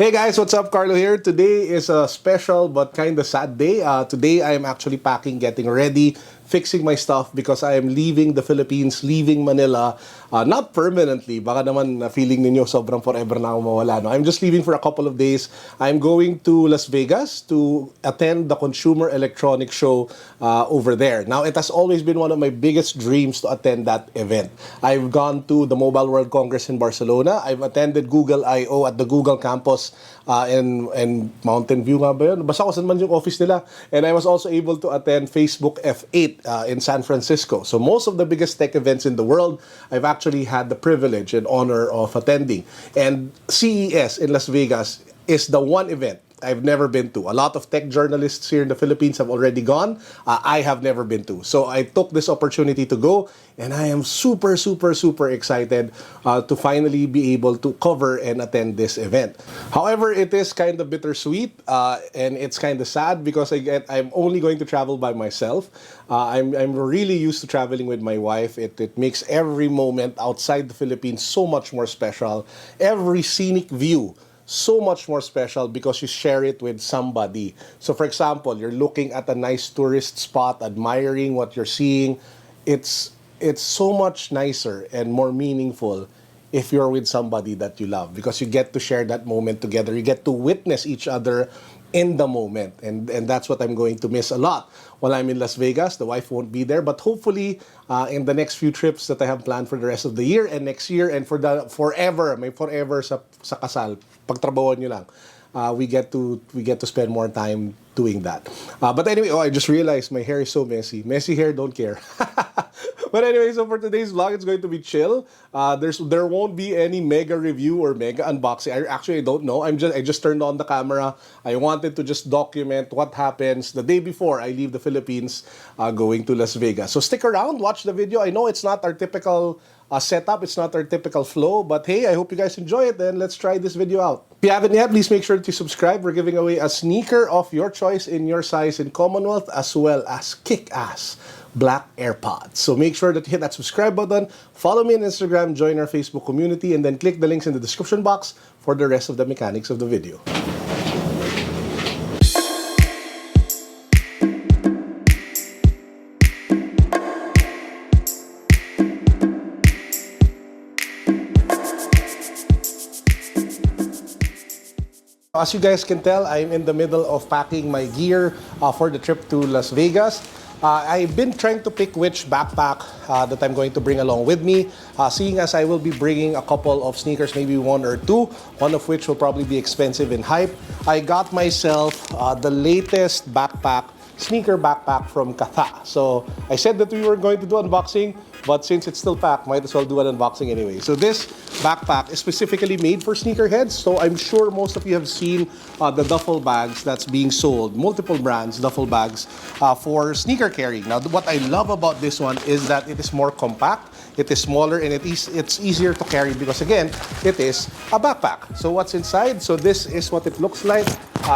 Hey guys, what's up? Carlo here. Today is a special but kind of sad day. Today I am actually packing, getting ready, fixing my stuff because I am leaving the Philippines, leaving Manila. Not permanently, baka naman feeling ninyo sobrang forever na ako mawala. No? I'm just leaving for a couple of days. I'm going to Las Vegas to attend the Consumer Electronics Show over there. Now, it has always been one of my biggest dreams to attend that event. I've gone to the Mobile World Congress in Barcelona. I've attended Google I.O. at the Google campus in Mountain View nga ba yun? Basta kung saan man yung office nila. And I was also able to attend Facebook F8 in San Francisco. So most of the biggest tech events in the world, I've actually had the privilege and honor of attending. And CES in Las Vegas is the one event I've never been to. A lot of tech journalists here in the Philippines have already gone. I have never been to. So I took this opportunity to go, and I am super excited to finally be able to cover and attend this event. However, it is kind of bittersweet, and it's kind of sad because I'm only going to travel by myself. I'm really used to traveling with my wife. It makes every moment outside the Philippines so much more special. Every scenic view so much more special because you share it with somebody. So for example, you're looking at a nice tourist spot, admiring what you're seeing. It's so much nicer and more meaningful if you're with somebody that you love because you get to share that moment together. You get to witness each other in the moment, and that's what I'm going to miss a lot while I'm in Las Vegas. The wife won't be there, but hopefully in the next few trips that I have planned for the rest of the year and next year and for the forever, may forever sa kasal, pagtrabahoan nyo lang. We get to spend more time doing that. But anyway, I just realized my hair is so messy. Messy hair, don't care. But anyway, so for today's vlog, it's going to be chill. There won't be any mega review or mega unboxing. I don't know. I just turned on the camera. I wanted to just document what happens the day before I leave the Philippines going to Las Vegas. So stick around, watch the video. I know it's not our typical setup, it's not our typical flow, but hey, I hope you guys enjoy it, and let's try this video out. If you haven't yet, please make sure to subscribe. We're giving away a sneaker of your choice in your size in Commonwealth, as well as kick-ass black AirPods. So make sure that you hit that subscribe button, follow me on Instagram, join our Facebook community, and then click the links in the description box for the rest of the mechanics of the video. As you guys can tell, I'm in the middle of packing my gear for the trip to Las Vegas. I've been trying to pick which backpack that I'm going to bring along with me, seeing as I will be bringing a couple of sneakers, maybe one or two, one of which will probably be expensive in hype. I got myself the latest sneaker backpack from Katha. So I said that we were going to do unboxing, but since it's still packed, might as well do an unboxing anyway. So this backpack is specifically made for sneakerheads. So I'm sure most of you have seen the duffel bags that's being sold, multiple brands, duffel bags for sneaker carrying. Now, what I love about this one is that it is more compact, it is smaller, and it's easier to carry because, again, it is a backpack. So what's inside? So this is what it looks like.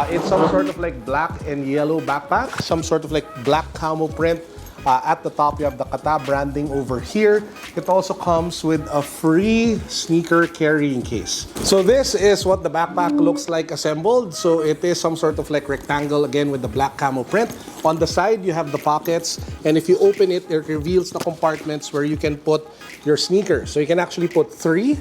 It's some sort of like black and yellow backpack, some sort of like black camo print. At the top, you have the Kata branding over here. It also comes with a free sneaker carrying case. So this is what the backpack looks like assembled. So it is some sort of like rectangle, again, with the black camo print. On the side, you have the pockets. And if you open it, it reveals the compartments where you can put your sneakers. So you can actually put three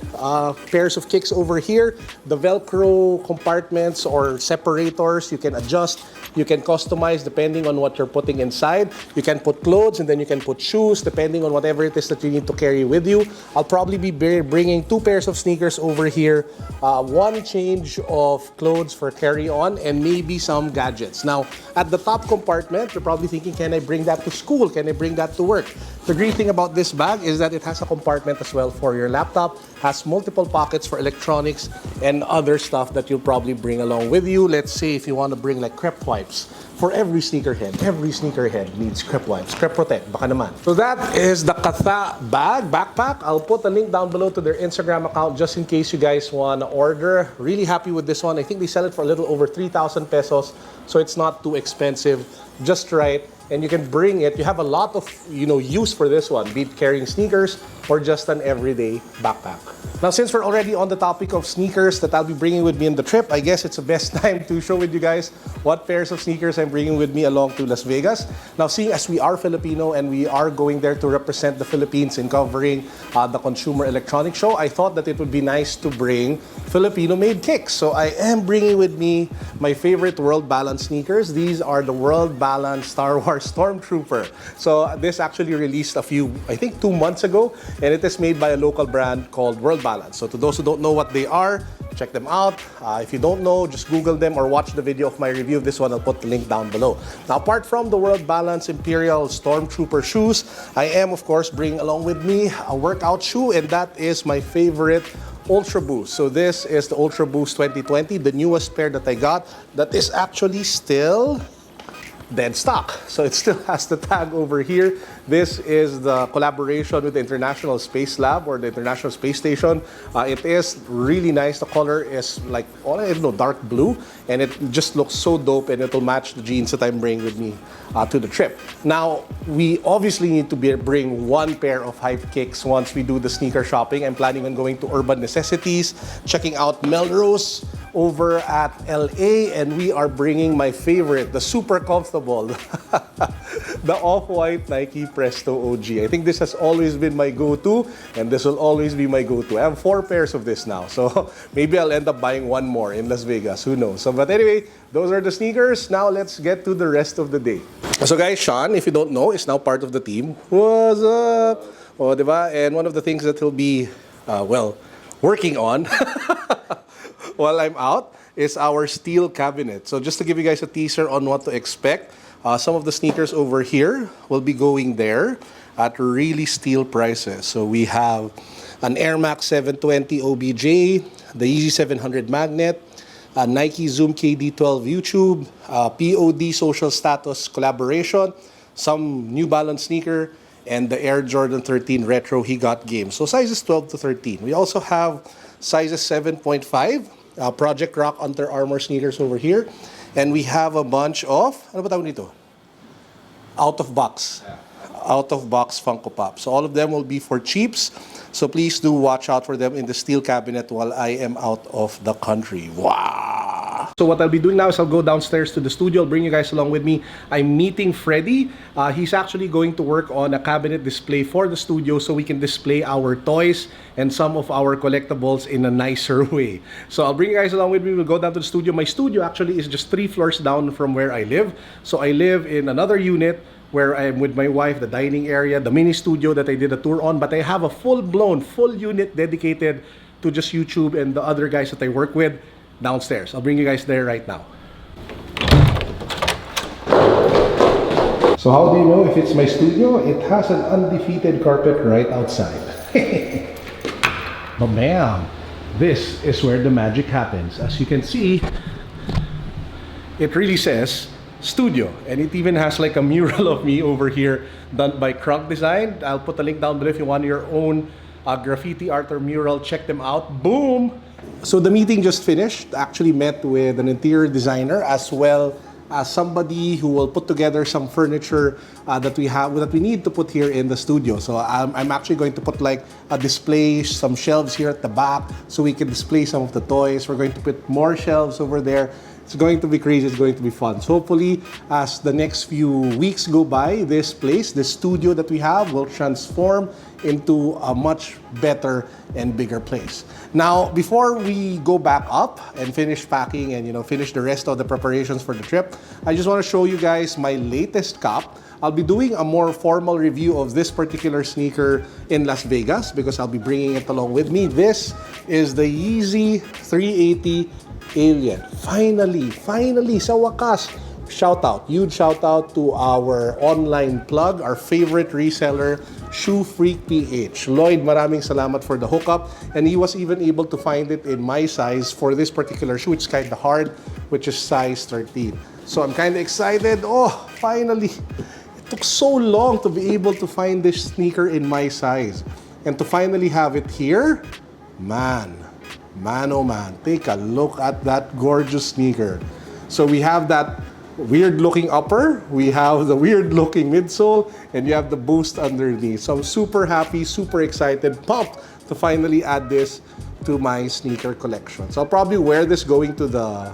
pairs of kicks over here. The Velcro compartments or separators, you can adjust. You can customize depending on what you're putting inside. You can put clothes, and then you can put shoes depending on whatever it is that you need to carry with you. I'll probably be bringing two pairs of sneakers over here, one change of clothes for carry-on, and maybe some gadgets. Now, at the top compartment, you're probably thinking, can I bring that to school? Can I bring that to work? The great thing about this bag is that it has a compartment as well for your laptop, has multiple pockets for electronics and other stuff that you'll probably bring along with you. Let's say if you want to bring like crepe wipes. For every sneakerhead needs crepe wipes, crepe protect, baka naman. So that is the Katha backpack. I'll put a link down below to their Instagram account just in case you guys want to order. Really happy with this one. I think they sell it for a little over 3,000 pesos, so it's not too expensive, just right, and you can bring it. You have a lot of, use for this one, be it carrying sneakers or just an everyday backpack. Now, since we're already on the topic of sneakers that I'll be bringing with me on the trip, I guess it's the best time to show with you guys what pairs of sneakers I'm bringing with me along to Las Vegas. Now, seeing as we are Filipino and we are going there to represent the Philippines in covering the Consumer Electronics Show, I thought that it would be nice to bring Filipino-made kicks. So I am bringing with me my favorite World Balance sneakers. These are the World Balance Star Wars Stormtrooper. So this actually released I think 2 months ago, and it is made by a local brand called World Balance. So to those who don't know what they are, check them out. If you don't know, just Google them or watch the video of my review of this one. I'll put the link down below. Now, apart from the World Balance Imperial Stormtrooper shoes, I am, of course, bringing along with me a workout shoe, and that is my favorite Ultra Boost. So this is the Ultra Boost 2020, the newest pair that I got that is actually still dead stock. So it still has the tag over here. This is the collaboration with the International Space Lab or the International Space Station. It is really nice. The color is like, dark blue, and it just looks so dope, and it'll match the jeans that I'm bringing with me to the trip. Now, we obviously need to bring one pair of hype kicks once we do the sneaker shopping. I'm planning on going to Urban Necessities, checking out Melrose over at LA, and we are bringing my favorite, the super comfortable, the Off-White Nike Presto OG. I think this has always been my go-to, and this will always be my go-to. I have 4 pairs of this now, so maybe I'll end up buying one more in Las Vegas, who knows. So, but anyway, those are the sneakers. Now let's get to the rest of the day. So guys, Sean, if you don't know, is now part of the team. What's up? Oh, diba? And one of the things that he'll be, working on while I'm out is our steel cabinet. So just to give you guys a teaser on what to expect, some of the sneakers over here will be going there at really steal prices. So we have an Air Max 720 OBJ, the Yeezy 700 Magnet, a Nike Zoom KD12 YouTube, POD Social Status collaboration, some New Balance sneaker, and the Air Jordan 13 Retro He Got Game. So sizes 12 to 13. We also have sizes 7.5, Project Rock Under Armour sneakers over here. And we have a bunch of, ano ba tawag nito? Out of box Funko Pop. So all of them will be for cheaps. So please do watch out for them in the steel cabinet while I am out of the country. Wow! So what I'll be doing now is I'll go downstairs to the studio. I'll bring you guys along with me. I'm meeting Freddy. He's actually going to work on a cabinet display for the studio so we can display our toys and some of our collectibles in a nicer way. So I'll bring you guys along with me. We'll go down to the studio. My studio actually is just 3 floors down from where I live. So I live in another unit where I am with my wife, the dining area, the mini studio that I did a tour on, but I have a full unit dedicated to just YouTube and the other guys that I work with downstairs. I'll bring you guys there right now. So how do you know if it's my studio? It has an undefeated carpet right outside. But bam! This is where the magic happens. As you can see, it really says studio, and it even has like a mural of me over here done by Crunk Design. I'll put a link down below if you want your own graffiti art or mural. Check them out. Boom! So the meeting just finished. Actually met with an interior designer as well as somebody who will put together some furniture that we need to put here in the studio. So I'm actually going to put like a display, some shelves here at the back so we can display some of the toys. We're going to put more shelves over there. It's going to be crazy. It's going to be fun. So hopefully, as the next few weeks go by, this place, this studio that we have, will transform into a much better and bigger place. Now, before we go back up and finish packing and finish the rest of the preparations for the trip, I just want to show you guys my latest cup. I'll be doing a more formal review of this particular sneaker in Las Vegas because I'll be bringing it along with me. This is the YEEZY 380 Alien. Finally, sa wakas. Huge shout out to our online plug, our favorite reseller, SHOEFREAKPH. Lloyd, maraming salamat for the hookup. And he was even able to find it in my size for this particular shoe. It's kind of hard, which is size 13. So I'm kind of excited. Oh, finally. It took so long to be able to find this sneaker in my size. And to finally have it here, man, oh man, take a look at that gorgeous sneaker. So we have that weird looking upper, we have the weird looking midsole, and you have the boost underneath. So I'm super happy, super excited, pumped to finally add this to my sneaker collection. So I'll probably wear this going to the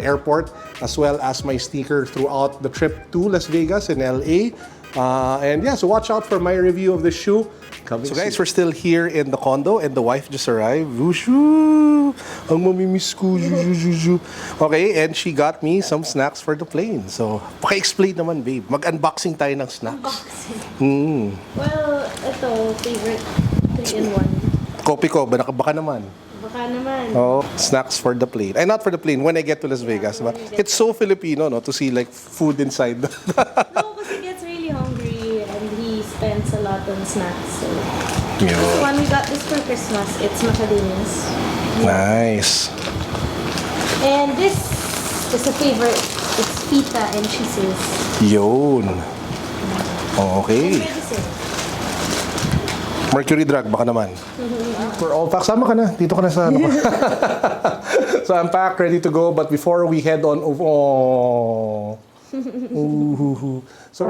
airport, as well as my sneaker throughout the trip to Las Vegas and LA. And yeah, so watch out for my review of this shoe. So guys, we're still here in the condo and the wife just arrived. Wushu! Ang mamimiss ko. Okay, and she got me some snacks for the plane. So, paki-explain naman, babe. Mag-unboxing tayo ng snacks. Unboxing. Well, ito, favorite 3-in-1. Kopi ko, baka naman. Baka naman. Oh, snacks for the plane. Not for the plane, when I get to Las Vegas. But it's so Filipino, no, to see like food inside. No, because he gets really hungry and he spends a lot on snacks. So. So when we got this for Christmas, it's macadamias. Nice. And this is a favorite. It's pita and cheeses. Yun. Okay. Mercury drug, baka naman. We're all packed. Sama ka na. Dito ka na sa ano. So I'm packed, ready to go. But before we head on, so